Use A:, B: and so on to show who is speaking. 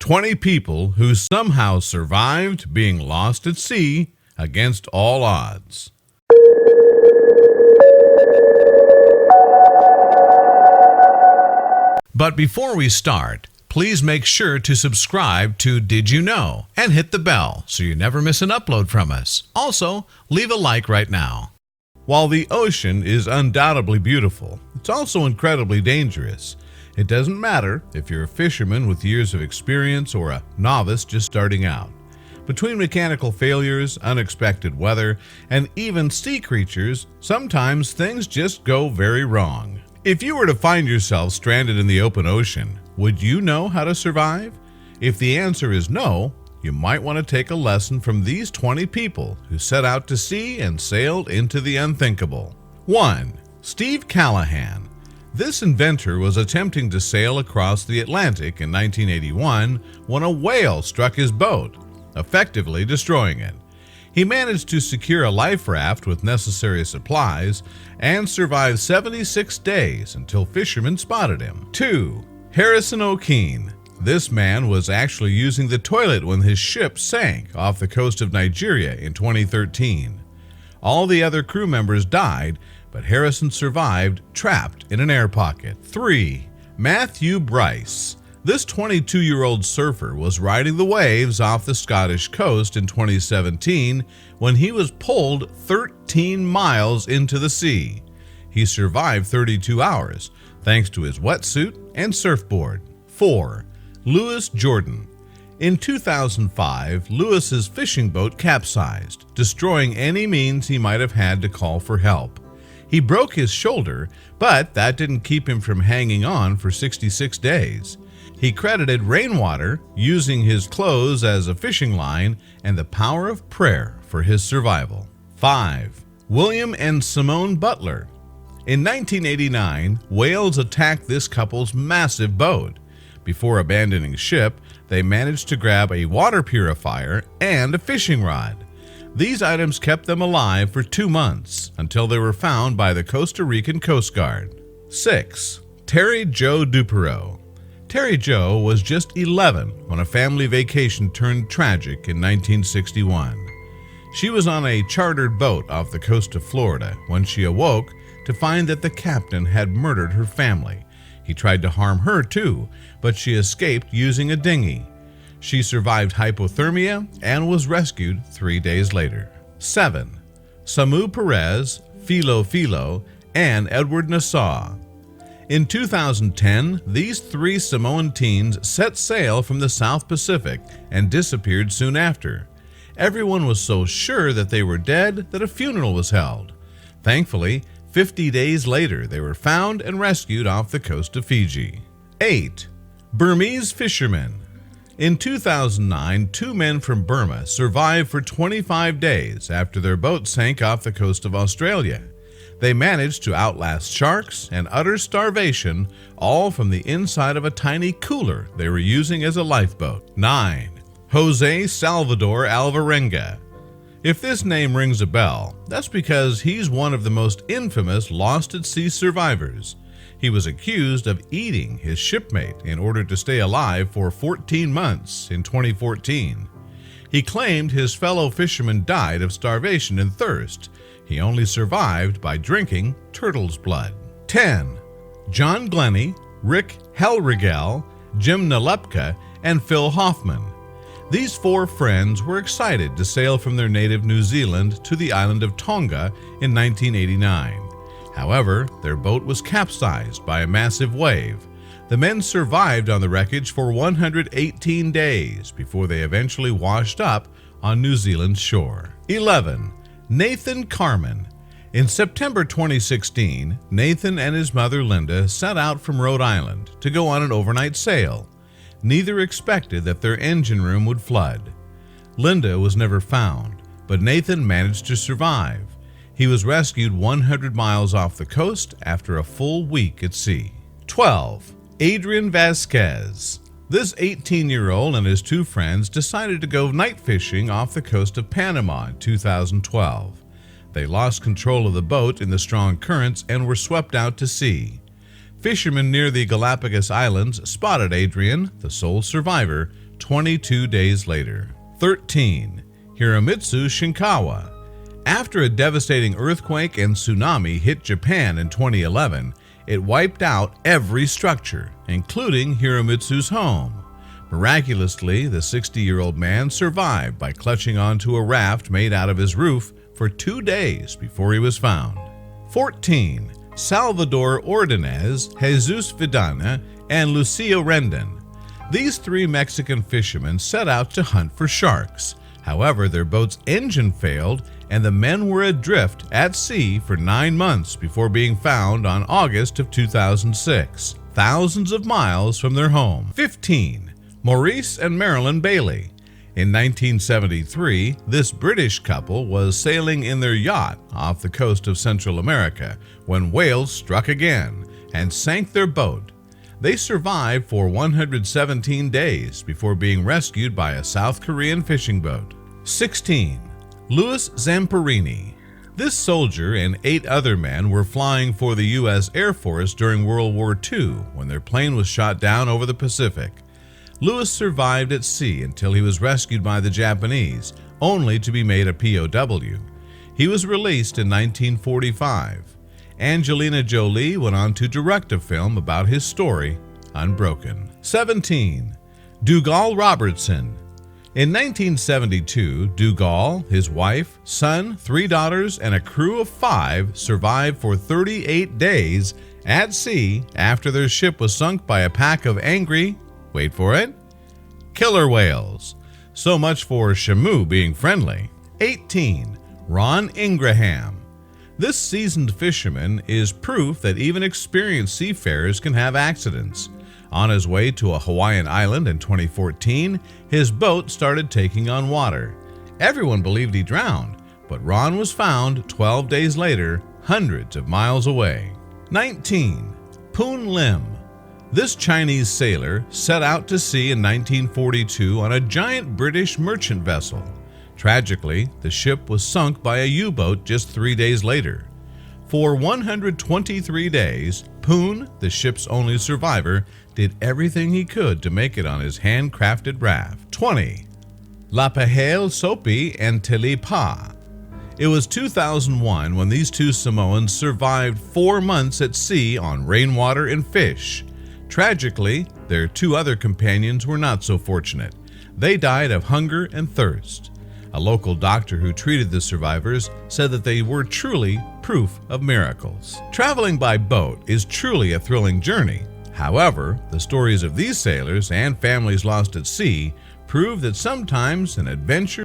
A: 20 people who somehow survived being lost at sea against all odds. But before we start, please make sure to subscribe to Did You Know and hit the bell so you never miss an upload from us. Also, leave a like right now. While the ocean is undoubtedly beautiful, it's also incredibly dangerous. It doesn't matter if you're a fisherman with years of experience or a novice just starting out. Between mechanical failures, unexpected weather, and even sea creatures, sometimes things just go very wrong. If you were to find yourself stranded in the open ocean, would you know how to survive? If the answer is no, you might want to take a lesson from these 20 people who set out to sea and sailed into the unthinkable. 1. Steve Callahan. This inventor was attempting to sail across the Atlantic in 1981 when a whale struck his boat, effectively destroying it. He managed to secure a life raft with necessary supplies and survived 76 days until fishermen spotted him. 2. Harrison O'Keefe. This man was actually using the toilet when his ship sank off the coast of Nigeria in 2013. All the other crew members died, but Harrison survived trapped in an air pocket. 3. Matthew Bryce. This 22-year-old surfer was riding the waves off the Scottish coast in 2017 when he was pulled 13 miles into the sea. He survived 32 hours thanks to his wetsuit and surfboard. 4. Lewis Jordan. In 2005, Lewis's fishing boat capsized, destroying any means he might have had to call for help. He broke his shoulder, but that didn't keep him from hanging on for 66 days. He credited rainwater, using his clothes as a fishing line, and the power of prayer for his survival. 5. William and Simone Butler. In 1989, whales attacked this couple's massive boat. Before abandoning ship, they managed to grab a water purifier and a fishing rod. These items kept them alive for 2 months until they were found by the Costa Rican Coast Guard. 6. Terry Jo Dupereau. Terry Jo was just 11 when a family vacation turned tragic in 1961. She was on a chartered boat off the coast of Florida when she awoke to find that the captain had murdered her family. He tried to harm her too, but she escaped using a dinghy. She survived hypothermia and was rescued 3 days later. 7. Samu Perez, Philo, and Edward Nassau. In 2010, these 3 Samoan teens set sail from the South Pacific and disappeared soon after. Everyone was so sure that they were dead that a funeral was held. Thankfully, 50 days later, they were found and rescued off the coast of Fiji. 8. Burmese Fisherman. In 2009, 2 men from Burma survived for 25 days after their boat sank off the coast of Australia. They managed to outlast sharks and utter starvation, all from the inside of a tiny cooler they were using as a lifeboat. 9. Jose Salvador Alvarenga. If this name rings a bell, that's because he's one of the most infamous lost-at-sea survivors. He was accused of eating his shipmate in order to stay alive for 14 months in 2014. He claimed his fellow fishermen died of starvation and thirst. He only survived by drinking turtle's blood. 10. John Glennie, Rick Hellrigel, Jim Nalepka, and Phil Hoffman. These 4 friends were excited to sail from their native New Zealand to the island of Tonga in 1989. However, their boat was capsized by a massive wave. The men survived on the wreckage for 118 days before they eventually washed up on New Zealand's shore. 11. Nathan Carman. In September 2016, Nathan and his mother Linda set out from Rhode Island to go on an overnight sail. Neither expected that their engine room would flood. Linda was never found, but Nathan managed to survive. He was rescued 100 miles off the coast after a full week at sea. 12. Adrian Vasquez. This 18-year-old and his 2 friends decided to go night fishing off the coast of Panama in 2012. They lost control of the boat in the strong currents and were swept out to sea. Fishermen near the Galapagos Islands spotted Adrian, the sole survivor, 22 days later. 13. Hiromitsu Shinkawa. After a devastating earthquake and tsunami hit Japan in 2011, it wiped out every structure, including Hiromitsu's home. Miraculously, the 60-year-old man survived by clutching onto a raft made out of his roof for 2 days before he was found. 14. Salvador Ordonez, Jesus Vidana, and Lucio Rendon. These 3 Mexican fishermen set out to hunt for sharks. However, their boat's engine failed and the men were adrift at sea for 9 months before being found on August of 2006, thousands of miles from their home. 15. Maurice and Marilyn Bailey. In 1973, this British couple was sailing in their yacht off the coast of Central America when whales struck again and sank their boat. They survived for 117 days before being rescued by a South Korean fishing boat. 16. Louis Zamperini. This soldier and 8 other men were flying for the U.S. Air Force during World War II when their plane was shot down over the Pacific. Louis survived at sea until he was rescued by the Japanese, only to be made a POW. He was released in 1945. Angelina Jolie went on to direct a film about his story, Unbroken. 17. Dougal Robertson. In 1972, Dougal, his wife, son, 3 daughters, and a crew of 5 survived for 38 days at sea after their ship was sunk by a pack of angry, wait for it, killer whales. So much for Shamu being friendly. 18. Ron Ingraham. This seasoned fisherman is proof that even experienced seafarers can have accidents. On his way to a Hawaiian island in 2014, his boat started taking on water. Everyone believed he drowned, but Ron was found 12 days later, hundreds of miles away. 19. Poon Lim. This Chinese sailor set out to sea in 1942 on a giant British merchant vessel. Tragically, the ship was sunk by a U-boat just 3 days later. For 123 days, Poon, the ship's only survivor, did everything he could to make it on his handcrafted raft. 20. Lapahale Sopi and Telipa. It was 2001 when these 2 Samoans survived 4 months at sea on rainwater and fish. Tragically, their 2 other companions were not so fortunate. They died of hunger and thirst. A local doctor who treated the survivors said that they were truly proof of miracles. Traveling by boat is truly a thrilling journey. However, the stories of these sailors and families lost at sea prove that sometimes an adventure